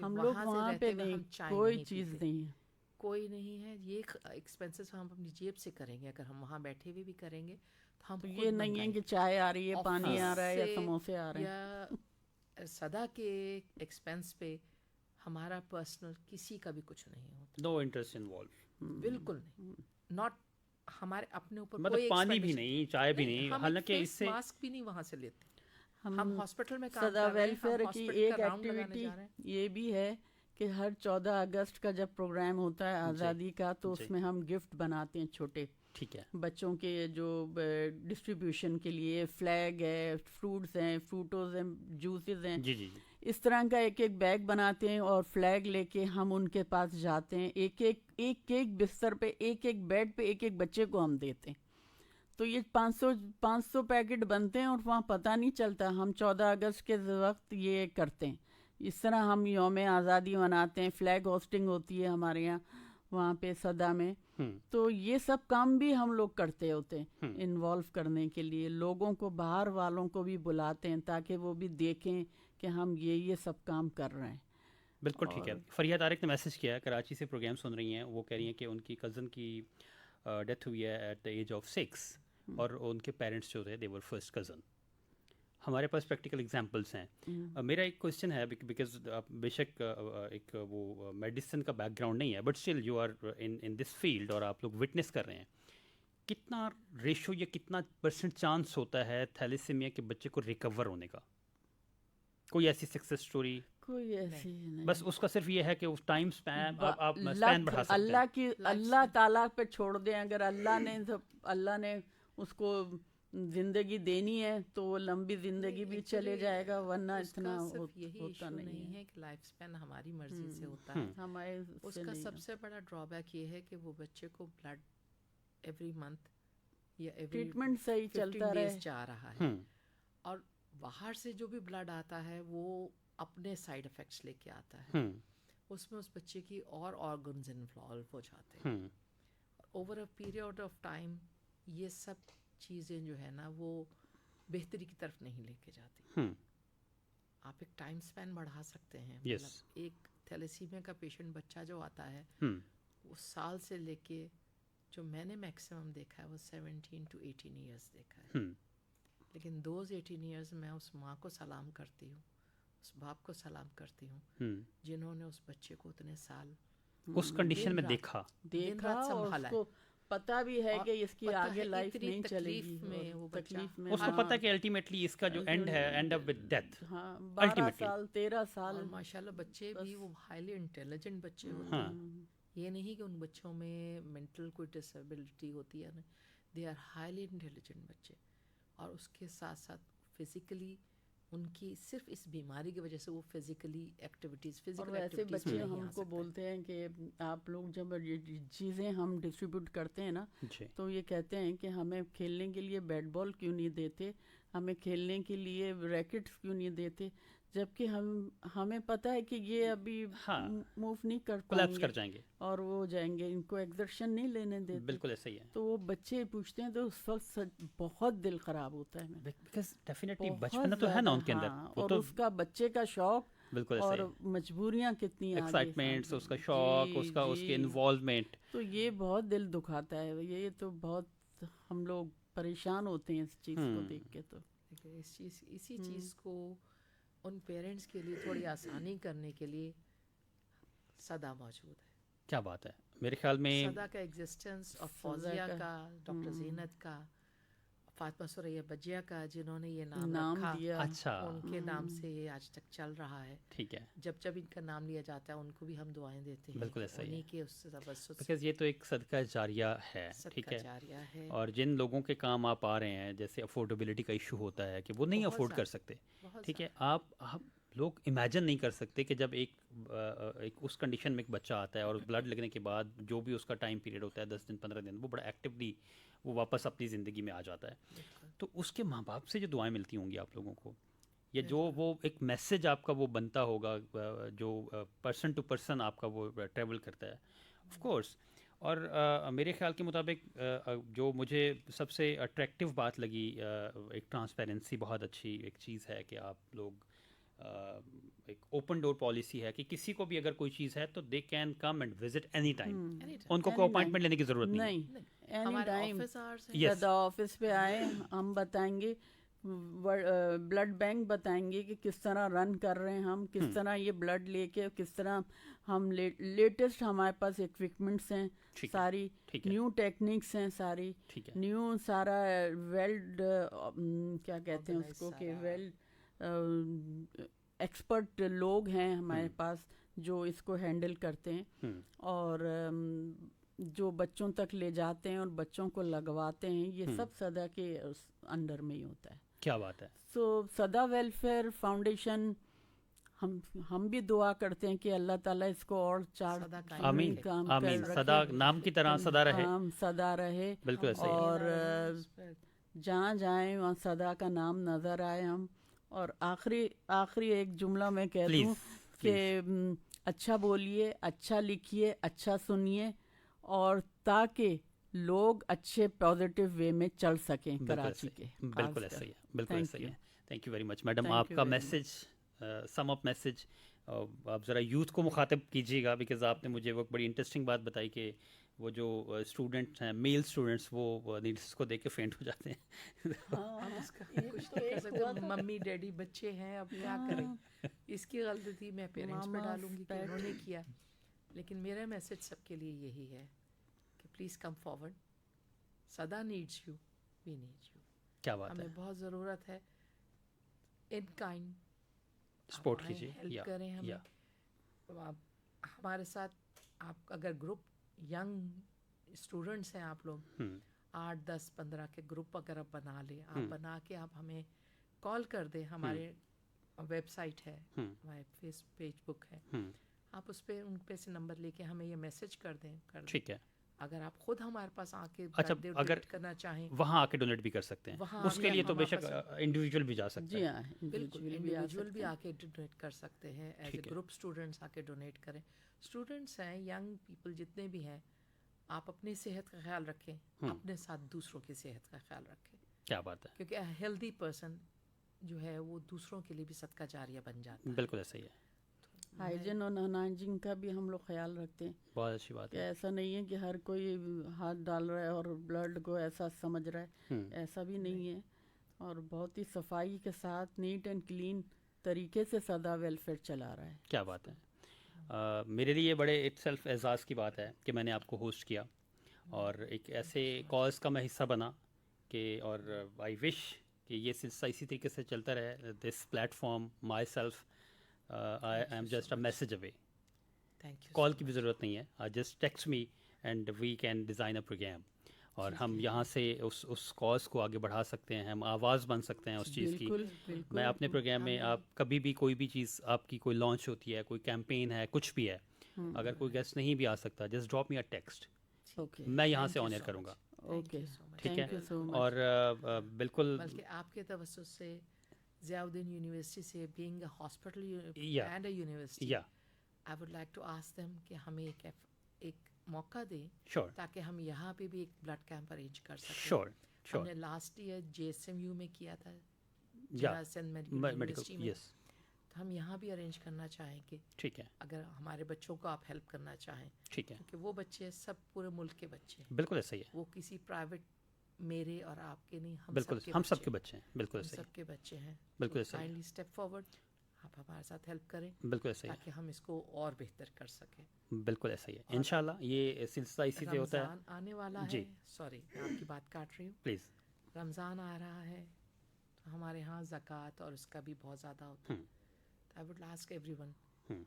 ہم لوگ وہاں سے وہاں رہتے پہ ہوئے نہیں، ہم چائے کوئی نہیں چیز پیتے، نہیں ہے. کوئی نہیں ہے. یہ ایکسپینسز ہم اپنی جیب سے کریں گے. اگر ہم وہاں بیٹھے ہوئے بھی کریں گے تو ہم تو یہ خود نہیں ہے منگائیں کہ گے. چائے آ رہی ہے، پانی آفس آ رہا ہے یا سے سموسے آ رہے ہیں. یا صدا کے ایکسپینس پہ ہمارا پرسنل کسی کا بھی کچھ نہیں ہوتا. No interest involve. بالکل نہیں. ناٹ ہمارے اپنے اوپر کوئی مطلب پانی بھی ایکسپینڈیچر نہیں، چائے بھی نہیں، ہم ایک حالانکہ اس فیس سے ماسک بھی نہیں وہاں سے لیتے. ہم ہم ہاسپٹل میں کام صدا کر رہے ہیں، ہم ویلفیئر کی ہاسپٹل ایک کا راؤنڈ لگانے ایکٹیویٹی جا رہے ہیں. یہ بھی ہے کہ ہر 14 اگست کا جب پروگرام ہوتا ہے آزادی کا، تو اس جی. میں ہم گفٹ بناتے ہیں چھوٹے ٹھیک ہے. بچوں کے، جو ڈسٹریبیوشن کے لیے فلیگ ہے، فروٹس ہیں، فروٹوز ہیں، جوسز ہیں، جی جی جی. اس طرح کا ایک ایک بیگ بناتے ہیں اور فلیگ لے کے ہم ان کے پاس جاتے ہیں. ایک ایک بستر پہ، ایک ایک بیڈ پہ ایک ایک بچے کو ہم دیتے ہیں. تو یہ 500 پیکٹ بنتے ہیں اور وہاں پتہ نہیں چلتا. ہم 14 اگست کے وقت یہ کرتے ہیں. اس طرح ہم یوم آزادی مناتے ہیں. فلیگ ہوسٹنگ ہوتی ہے ہمارے یہاں وہاں پہ صدا میں. تو یہ سب کام بھی ہم لوگ کرتے ہوتے ہیں انوالو کرنے کے لیے. لوگوں کو، باہر والوں کو بھی بلاتے ہیں تاکہ وہ بھی دیکھیں کہ ہم یہ سب کام کر رہے ہیں. بالکل ٹھیک ہے. فریہ طارق نے میسج کیا ہے، کراچی سے پروگرام سن رہی ہیں. وہ کہہ رہی ہیں کہ ان کی کزن کی ڈیتھ ہوئی ہے ایٹ دا ایج آف 6 اور ان کے پیرنٹس جو تھے دے ور فرسٹ کزن. ہمارے پاس پریکٹیکل ایگزامپلس ہیں. میرا ایک کویشچن ہے، بیکاز بے شک ایک وہ میڈیسن کا بیک گراؤنڈ نہیں ہے، but still you are in this field اور آپ لوگ وٹنس کر رہے ہیں. کتنا ریشو یا کتنا پرسنٹ چانس ہوتا ہے تھیلیسیمیا کے بچے کو ریکور ہونے کا؟ کوئی ایسی سکسیس اسٹوری؟ کوئی ایسی نہیں. بس اس کا صرف یہ ہے کہ اس ٹائم اسپین آپ اسپین بڑھا سکتے ہیں. اللہ کی، اللہ تعالیٰ پہ چھوڑ دیں. اگر اللہ نے اس کو زندگی دینی ہے تو وہ لمبی زندگی بھی چلے جائے گا، ورنہ اتنا ہوتا نہیں ہے کہ لائف اسپین ہماری مرضی سے ہوتا ہے. ہمارے اس کا سب سے بڑا ڈرا بیک یہ ہے کہ وہ بچے کو بلڈ ایوری منتھ یا ٹریٹمنٹ صحیح چلتا رہے جا رہا ہے، اور باہر سے جو بھی بلڈ آتا ہے وہ اپنے سائیڈ افیکٹس لے کے آتا ہے. اس میں اس بچے کی اور آرگنز انوالو ہو جاتے ہیں. Over a period of time یہ سب چیزیں جو ہے نا وہ بہتری کی طرف نہیں لے کے جاتی. آپ ایک ٹائم سپین بڑھا سکتے ہیں. مطلب ایک تھیلیسیمیا کا پیشنٹ بچہ جو آتا ہے وہ سال سے لے کے، جو میں نے میکسیمم دیکھا ہے وہ 17 to 18 ایئرس دیکھا ہے. لیکن دوز 18 ایئرز میں اس ماں کو سلام کرتی ہوں، اس باپ کو سلام کرتی ہوں جنہوں نے اس بچے کو اتنے سال اس کنڈیشن میں دیکھا اور اس کو پتہ بھی ہے کہ اس کی آگے لائف نہیں چلے گی. تکلیف میں اس کو پتہ کہ الٹیمیٹلی اس کا جو اینڈ ہے، اینڈ اپ ود ڈیتھ. 12 سال 13 سال. اور ماشاءاللہ بچے بھی وہ ہائیلی انٹیلیجنٹ بچے ہوتے ہیں. یہ نہیں کہ ان بچوں میں مینٹل کوئی ڈسیبلٹی ہوتی ہے، دے آر ہائیلی انٹیلیجنٹ بچے. اور اس کے ساتھ ساتھ فزیکلی ان کی صرف اس بیماری کی وجہ سے وہ فزیکلی ایکٹیویٹیز، اور ایسے بچے ہم کو بولتے ہیں کہ آپ لوگ جب یہ چیزیں ہم ڈسٹریبیوٹ کرتے ہیں نا تو یہ کہتے ہیں کہ ہمیں کھیلنے کے لیے بیٹ بال کیوں نہیں دیتے، ہمیں کھیلنے کے لیے ریکٹس کیوں نہیں دیتے، جبکہ ہمیں پتہ ہے کہ یہ ابھی موو نہیں کر پائیں گے اور وہ ہو جائیں گے، ان کو ایگزرشن نہیں لینے دیتے. بالکل ایسا ہی ہے. تو وہ بچے پوچھتے ہیں تو اس وقت بہت دل خراب ہوتا ہے. بیکاز ڈیفینیٹلی بچپن تو ہے نا ان کے اندر، اور اس کا بچے کا شوق بالکل اور مجبوریاں کتنی ایکسائٹمنٹس، اس کا شوق، اس کے انوالومنٹ، تو یہ بہت دل دکھاتا ہے. یہ تو بہت ہم لوگ پریشان ہوتے ہیں اس چیز کو دیکھ کے. تو اسی چیز کو ان پیرنٹس کے لیے تھوڑی آسانی کرنے کے لیے صدا موجود ہے. کیا بات ہے. میرے خیال میں صدا کا ایگزسٹنس اور فوزیہ کا، ڈاکٹر زینت کا، فاطمہ ثریا بجیا کا جنہوں نے یہ نام رکھا، اچھا ان کے نام سے یہ آج تک چل رہا ہے. ٹھیک ہے. جب ان کا نام لیا جاتا ہے ان کو بھی ہم دعائیں دیتے ہیں. بالکل ایسا ہی ہے، بیکاز یہ تو ایک صدقہ جاریہ ہے. ٹھیک ہے. اور جن لوگوں کے کام آپ آ رہے ہیں، جیسے افورڈیبلٹی کا ایشو ہوتا ہے کہ وہ نہیں افورڈ کر سکتے. ٹھیک ہے. آپ لوگ امیجن نہیں کر سکتے کہ جب ایک اس کنڈیشن میں ایک بچہ آتا ہے اور بلڈ لگنے کے بعد جو بھی اس کا ٹائم پیریڈ ہوتا ہے 10 دن 15 دن، وہ بڑا ایکٹیولی وہ واپس اپنی زندگی میں آ جاتا ہے. تو اس کے ماں باپ سے جو دعائیں ملتی ہوں گی آپ لوگوں کو، یا جو وہ ایک میسج آپ کا وہ بنتا ہوگا جو پرسن ٹو پرسن آپ کا وہ ٹریول کرتا ہے، آف کورس. اور میرے خیال کے مطابق جو مجھے سب سے اٹریکٹیو بات لگی، ایک ٹرانسپیرنسی بہت اچھی ایک چیز ہے کہ آپ لوگ ایک اوپن ڈور پالیسی ہے کہ کسی کو بھی اگر کوئی چیز ہے تو they can come and visit any time. ان کو کوئی اپوائنٹمنٹ لینے کی ضرورت نہیں. نہیں اینی ہمارے ٹائم آفس آورس ہیں. Yes. صدا آفس پہ آئے, ہم بتائیں گے, بلڈ بینک بتائیں گے کہ کس طرح رن کر رہے ہیں ہم, کس طرح یہ بلڈ لے کے, کس طرح ہم لیٹسٹ ہمارے پاس اکوپمنٹس ہیں ساری, نیو ٹیکنیکس ہیں ساری, نیو سارا ویلڈ کیا کہتے ہیں اس کو کہ ویلڈ ایکسپرٹ لوگ ہیں ہمارے پاس جو اس کو ہینڈل کرتے ہیں اور جو بچوں تک لے جاتے ہیں اور بچوں کو لگواتے ہیں, یہ سب صدا کے انڈر میں ہی ہوتا ہے. کیا بات ہے. سو صدا ویلفیئر فاؤنڈیشن ہم بھی دعا کرتے ہیں کہ اللہ تعالیٰ اس کو اور چار آمین آمین. صدا نام کی طرح صدا رہے, صدا رہے, بالکل ایسا ہی. اور جہاں جائیں وہاں صدا کا نام نظر آئے ہم. اور آخری ایک جملہ میں کہہ دوں کہ اچھا بولیے, اچھا لکھیے, اچھا سنیے, اور تاکہ لوگ اچھے پازیٹیو وے میں چل سکیں کراچی کے. بالکل ایسا ہی ہے, بالکل ایسا ہی ہے. Thank you very much madam. آپ کا میسج, سم اپ میسج, آپ ذرا یوتھ کو مخاطب کیجیے گا, بیکاز آپ نے مجھے وہ بڑی انٹرسٹنگ بات بتائی کہ وہ جو اسٹوڈنٹ ہیں, میل اسٹوڈنٹس, وہ نیڈس کو دیکھ کے فینٹ ہو جاتے ہیں. ممی ڈیڈی بچے ہیں, اب کیا کریں, اس کی غلطی تھی, میں پیرنٹس پہ ڈالوں گی کہ انہوں نے کیا. لیکن میرا میسج سب کے لیے یہی ہے کہ please come forward. Sada needs you, we need you. کیا بات ہے. ہمیں بہت ضرورت ہے ان کائنڈ سپورٹ کیجیے, ہیلپ کریں ہمیں. ہمارے ساتھ آپ اگر گروپ ینگ اسٹوڈنٹس ہیں, آپ لوگ 8-10-15 کے گروپ اگر آپ بنا لیں, آپ بنا کے آپ ہمیں کال کر دیں. ہمارے ویب سائٹ ہے, ہمارے فیس بک ہے, آپ اس پہ ان پہ سے نمبر لے کے ہمیں یہ میسج کر دیں. ٹھیک ہے. اگر آپ خود ہمارے پاس آ کے اگر کرنا چاہیں, وہاں آ کے ڈونیٹ بھی کر سکتے ہیں. اس کے لیے تو بے شک انڈیویجول بھی جا سکتے ہیں. بالکل انڈیویجول بھی آ کے ڈونیٹ کر سکتے ہیں. ایز اے گروپ اسٹوڈنٹس آ کے ڈونیٹ کریں. اسٹوڈنٹس ہیں, ینگ پیپل جتنے بھی ہیں, آپ اپنی صحت کا خیال رکھیں, اپنے ساتھ دوسروں کی صحت کا خیال رکھیں. کیا بات ہے. کیونکہ ہیلدی پرسن جو ہے وہ دوسروں کے لیے بھی صدقہ جاریہ بن جاتا ہے. بالکل ایسا ہی ہے. ہائیجین اور نان ہائیجین کا بھی ہم لوگ خیال رکھتے ہیں. بہت اچھی بات ہے. ایسا نہیں ہے کہ ہر کوئی ہاتھ ڈال رہا ہے اور بلڈ کو ایسا سمجھ رہا ہے, ایسا بھی نہیں ہے. اور بہت ہی صفائی کے ساتھ نیٹ اینڈ کلین طریقے سے صدا ویلفیئر چلا رہا ہے. کیا بات ہے. میرے لیے بڑے اٹ سیلف اعزاز کی بات ہے کہ میں نے آپ کو ہوسٹ کیا اور ایک ایسے کاز کا میں حصہ بنا کہ, اور آئی وش کہ یہ سلسلہ اسی طریقے سے چلتا رہے. This platform myself I am just a message away. Call کی بھی ضرورت نہیں ہے, just text me and we can design a program, اور ہم یہاں سے اس کاز کو آگے بڑھا سکتے ہیں, ہم آواز بن سکتے ہیں اس چیز کی. میں اپنے پروگرام میں, آپ کبھی بھی کوئی بھی چیز آپ کی کوئی لانچ ہوتی ہے, کوئی کیمپین ہے, کچھ بھی ہے, اگر کوئی گیسٹ نہیں بھی آ سکتا, just drop me a text, میں یہاں سے آن ایئر کروں گا. ٹھیک ہے. اور بالکل بلکہ آپ کے توسط سے ضیاء الدین یونیورسٹی سے being a hospital and a university, I would like to ask them کہ ہمیں ایک موقع دیں تاکہ ہم یہاں پہ بھی ایک بلڈ کیمپ ارینج کر سکیں. ہم نے لاسٹ ایئر JSMU میں کیا تھا, یونیورسٹی میں, تو ہم یہاں بھی ارینج کرنا چاہیں کہ ٹھیک ہے, اگر ہمارے بچوں کو آپ ہیلپ کرنا چاہیں. ٹھیک ہے. کہ وہ بچے سب پورے ملک کے بچے ہیں. بالکل ایسا ہی ہے. وہ کسی پرائیویٹ میرے اور آپ کے نہیں, بالکل ہم سب کے بچے ہیں. بالکل ایسا ہی, سب کے بچے ہیں. بالکل ایسا ہی. کائنڈلی اسٹیپ فارورڈ, آپ ہمارے ساتھ ہیلپ کریں. بالکل ایسا ہی, تاکہ ہم اس کو اور بہتر کر سکیں. بالکل ایسا ہی ہے. انشاءاللہ یہ سلسلہ اسی سے ہوتا ہے. رمضان آنے والا ہے, سوری میں آپ کی بات کاٹ رہی ہوں, پلیز. رمضان آ رہا ہے تو ہمارے ہاں زکوٰۃ اور اس کا بھی بہت زیادہ ہوتا ہے. تو I would ask every one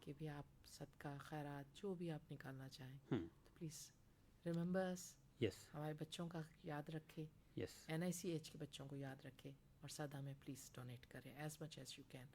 کہ بھی آپ صدقہ خیرات جو بھی آپ نکالنا چاہیں تو پلیز ریممبر اس. ہمارے بچوں کا یاد رکھے, NICH کے بچوں کو یاد رکھے, اور صدا میں پلیز ڈونیٹ کریں as much as you can,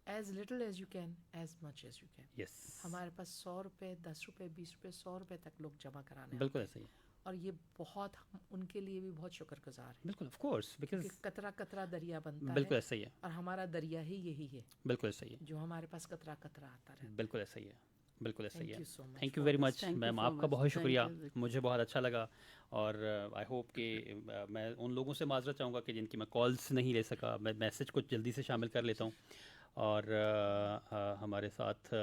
as little as you can, as much as you can. ہمارے پاس 100 روپے, 10 روپے, 20 روپے, 100 روپے تک لوگ جمع کرانے. بالکل ایسا ہی ہے. اور یہ بہت, ہم ان کے لیے بھی بہت شکر گزار ہیں. بالکل آف کورس, بیکاز قطرہ قطرہ دریا بنتا ہے. بالکل ایسا ہی ہے. اور ہمارا دریا ہی یہی ہے. بالکل ایسا ہی ہے. جو ہمارے پاس قطرہ قطرہ آتا رہتا ہے. بالکل ایسا ہی ہے. بالکل ایسا ہی ہے. تھینک یو ویری مچ میم, آپ کا بہت شکریہ, مجھے بہت اچھا لگا. اور آئی ہوپ کہ میں ان لوگوں سے معذرت چاہوں گا کہ جن کی میں کالس نہیں لے سکا, میں میسج کو جلدی سے شامل کر لیتا ہوں. اور ہمارے ساتھ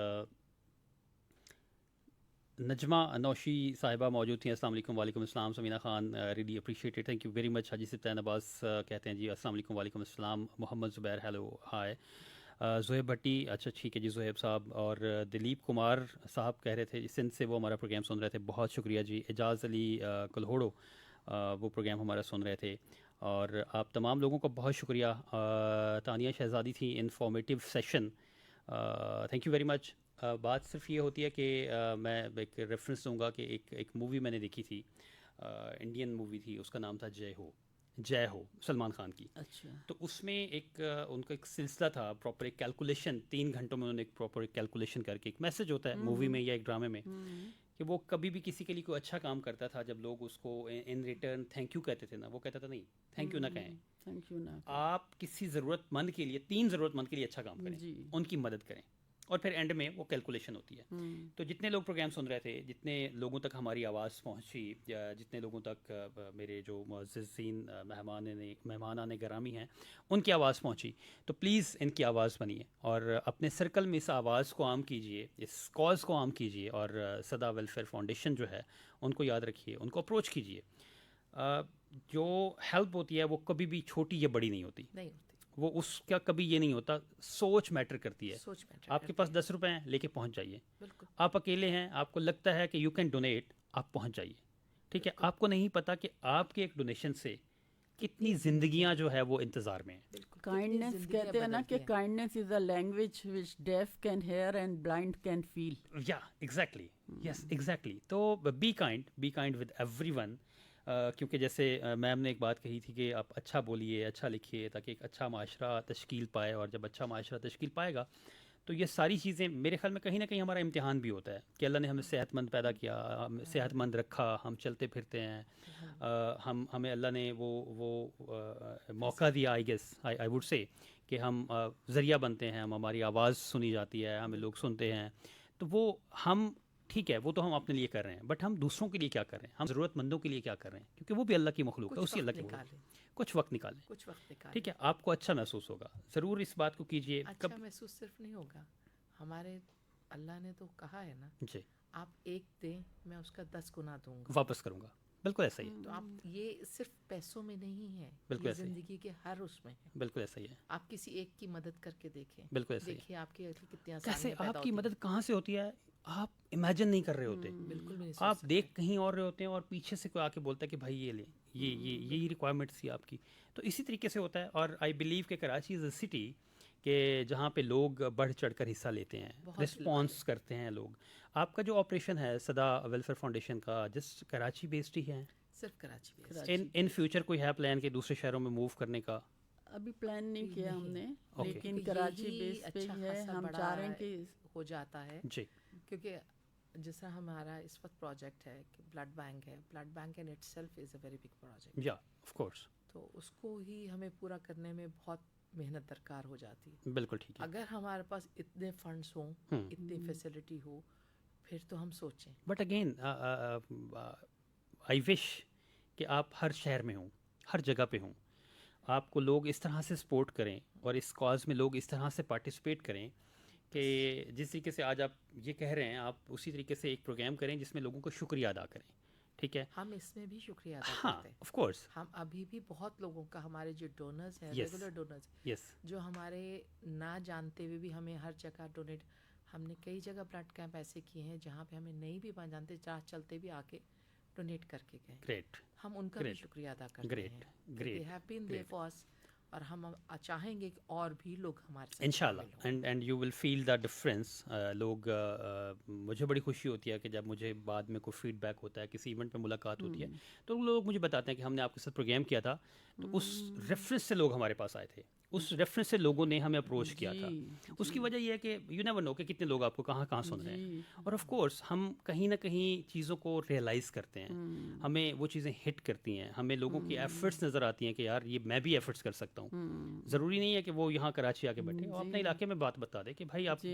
نجمہ نوشی صاحبہ موجود تھیں. السلام علیکم. وعلیکم السلام. Samina Khan really appreciate, thank you very مچ. حاجی سبطین عباس کہتے ہیں جی السلام علیکم. وعلیکم السلام. محمد زبیر ہیلو ہائے. زہیب بھٹی اچھا ٹھیک ہے جی زہیب صاحب. اور دلیپ کمار صاحب کہہ رہے تھے سندھ سے وہ ہمارا پروگرام سن رہے تھے، بہت شکریہ جی. اعجاز علی کلہوڑو وہ پروگرام ہمارا سن رہے تھے. اور آپ تمام لوگوں کا بہت شکریہ. تانیہ شہزادی تھی informative session, thank you very مچ. بات صرف یہ ہوتی ہے کہ میں ایک ریفرنس دوں گا کہ ایک مووی میں نے دیکھی تھی، انڈین مووی تھی، اس کا نام تھا جے ہو سلمان خان کی. اچھا. تو اس میں ایک ان کا ایک سلسلہ تھا پراپر، ایک کیلکولیشن 3 گھنٹوں میں انہوں نے ایک پراپر کیلکولیشن کر کے، ایک میسج ہوتا ہے مووی میں یا ایک ڈرامے میں کہ وہ کبھی بھی کسی کے لیے کوئی اچھا کام کرتا تھا، جب لوگ اس کو ان ریٹرن تھینک یو کہتے تھے نا، وہ کہتا تھا نہیں تھینک یو نہ کہیں، تھینک یو نا. آپ کسی ضرورت مند کے لیے 3 ضرورت مند کے لیے اچھا کام کریں، جی. ان کی مدد کریں، اور پھر اینڈ میں وہ کیلکولیشن ہوتی ہے. تو جتنے لوگ پروگرام سن رہے تھے، جتنے لوگوں تک ہماری آواز پہنچی، یا جتنے لوگوں تک میرے جو معززین مہمانان گرامی ہیں ان کی آواز پہنچی، تو پلیز ان کی آواز بنیے اور اپنے سرکل میں اس آواز کو عام کیجیے، اس کاز کو عام کیجیے، اور صدا ویلفیئر فاؤنڈیشن جو ہے ان کو یاد رکھیے، ان کو اپروچ کیجیے. جو ہیلپ ہوتی ہے وہ کبھی بھی چھوٹی یا بڑی نہیں ہوتی، وہ اس کا کبھی یہ نہیں ہوتا. سوچ میٹر کرتی ہے. آپ کے پاس 10 روپے ہیں، لے کے پہنچ جائیے. آپ اکیلے ہیں، آپ کو لگتا ہے کہ یو کین ڈونیٹ، آپ پہنچ جائیے. ٹھیک ہے، آپ کو نہیں پتا کہ آپ کے ایک ڈونیشن سے کتنی زندگیاں جو ہے وہ انتظار میں ہیں. کائنڈنیس کہتے ہیں نا کہ kindness is a language which deaf can hear and blind can feel. Yeah exactly, yes exactly. تو be kind with every one. کیونکہ جیسے میم نے ایک بات کہی تھی کہ آپ اچھا بولیے، اچھا لکھیے، تاکہ ایک اچھا معاشرہ تشکیل پائے، اور جب اچھا معاشرہ تشکیل پائے گا تو یہ ساری چیزیں میرے خیال میں کہیں نہ کہیں ہمارا امتحان بھی ہوتا ہے کہ اللہ نے ہمیں صحت مند پیدا کیا، صحت مند رکھا، ہم چلتے پھرتے ہیں، ہمیں اللہ نے وہ موقع دیا، I guess I would say کہ ہم ذریعہ بنتے ہیں، ہماری آواز سنی جاتی ہے، ہمیں لوگ سنتے ہیں. تو وہ ہم ٹھیک ہے، وہ تو ہم اپنے لیے کر رہے ہیں، بٹ ہم دوسروں کے لیے کیا کر رہے ہیں، ہم ضرورت مندوں کے لیے کیا کر رہے ہیں، کیونکہ وہ بھی اللہ کی مخلوق ہے، اسی اللہ کی مخلوق ہے. کچھ وقت نکالیں. ٹھیک ہے، آپ کو اچھا محسوس ہوگا، ضرور اس بات کو کیجیے. اچھا محسوس صرف نہیں ہوگا، ہمارے اللہ نے تو کہا ہے نا جی آپ 1 دیں میں اس کا 10 گنا دوں گا، واپس کروں گا. بالکل ایسا ہی ہے. تو آپ یہ صرف پیسوں میں نہیں ہے، بالکل یہ ایسا ہی. زندگی کے ہر اس میں ہے. بالکل ایسا ہی ہے. آپ کسی ایک کی مدد کر کے دیکھیں، بالکل ایسا ہی. دیکھیے آپ کے کتنے کیسے آپ کی مدد کہاں سے ہوتی ہے، آپ امیجن نہیں کر رہے ہوتے. بالکل بھی نہیں. آپ دیکھ کہیں اور رہے ہوتے ہیں، اور پیچھے سے کوئی آ کے بولتا ہے کہ بھائی یہ لیں، یہی ریکوائرمنٹس تھی آپ کی. تو اسی طریقے سے ہوتا ہے. اور آئی بلیو کہ کراچی از اے سٹی کہ جہاں پہ لوگ بڑھ چڑھ کر حصہ لیتے ہیں، رسپانس کرتے ہیں لوگ. آپ کا جو آپریشن ہے صدا ویلفیئر فاؤنڈیشن کا، جس کراچی بیسڈ ہی ہے؟ صرف کراچی بیسڈ. ان فیوچر کوئی ہے پلان کہ دوسرے شہروں میں موو کرنے کا؟ ابھی پلان نہیں کیا ہم نے، لیکن کراچی بیس پہ ہے. ہم چاہ رہے ہیں کہ ہو جاتا ہے جی، کیونکہ جس طرح ہمارا اس وقت پروجیکٹ ہے کہ بلڈ بینک ہے، blood bank in itself is a very big project. یا آف کورس. تو اس کو ہی ہمیں پورا کرنے میں بہت محنت درکار ہو جاتی ہے. بالکل ٹھیک ہے. اگر ہمارے پاس اتنے فنڈس ہوں، اتنی فیسلٹی ہو، پھر تو ہم سوچیں. بٹ اگین آئی وش کہ آپ ہر شہر میں ہوں، ہر جگہ پہ ہوں، آپ کو لوگ اس طرح سے سپورٹ کریں، اور اس کاز میں لوگ اس طرح سے پارٹیسپیٹ کریں کہ جس طریقے سے آج آپ یہ کہہ رہے ہیں، آپ اسی طریقے سے ایک پروگرام کریں جس میں لوگوں کو شکریہ ادا کریں. ٹھیک ہے، ہم اس میں بھی شکریہ ادا ہاں کرتے ہیں. Of course. ہم ابھی بھی بہت لوگوں کا، ہمارے جو ڈونرز ہیں، Yes. ریگولر ڈونرز، یس. جو ہمارے نہ جانتے ہوئے بھی ہمیں ہر جگہ ڈونیٹ. ہم نے کئی جگہ بلڈ کیمپ ایسے کیے ہیں جہاں پہ ہمیں نہیں بھی جانتے، چاہ چلتے بھی آ کے ڈونیٹ کر کے گئے. گریٹ. ہم ان کا بھی شکریہ ادا کرتے ہیں. Great. They have been there for us. اور ہم چاہیں گے کہ اور بھی لوگ ہمارے ساتھ انشاء اللہ. And you will feel the difference. لوگ مجھے بڑی خوشی ہوتی ہے کہ جب مجھے بعد میں کوئی فیڈ بیک ہوتا ہے، کسی ایونٹ میں ملاقات ہوتی ہے، تو لوگ مجھے بتاتے ہیں کہ ہم نے آپ کے ساتھ پروگرام کیا تھا، تو اس ریفرنس سے لوگ ہمارے پاس آئے تھے، اس ریفرنس سے لوگوں نے ہمیں اپروچ کیا تھا. اس کی وجہ یہ ہے کہ یو نیور نو کہ کتنے لوگ آپ کو کہاں کہاں سن رہے ہیں. اور آف کورس ہم کہیں نہ کہیں چیزوں کو ریئلائز کرتے ہیں، ہمیں وہ چیزیں ہٹ کرتی ہیں، ہمیں لوگوں کی ایفرٹس نظر آتی ہیں کہ یار یہ میں بھی ایفرٹس کر سکتا ہوں. ضروری نہیں ہے کہ وہ یہاں کراچی آ کے بیٹھے، وہ اپنے علاقے میں بات بتا دے کہ بھائی آپ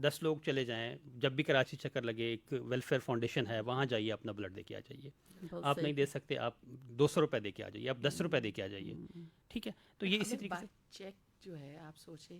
10 لوگ چلے جائیں، جب بھی کراچی چکر لگے، ایک ویلفیئر فاؤنڈیشن ہے، وہاں جائیے، اپنا بلڈ دے کے آ جائیے. آپ نہیں دے سکتے، آپ 200 روپے دے کے آ جائیے، آپ 10 روپے دے کے آ جائیے. ٹھیک ہے، تو یہ اسی طریقے سے چیک جو ہے، آپ سوچیں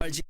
RJ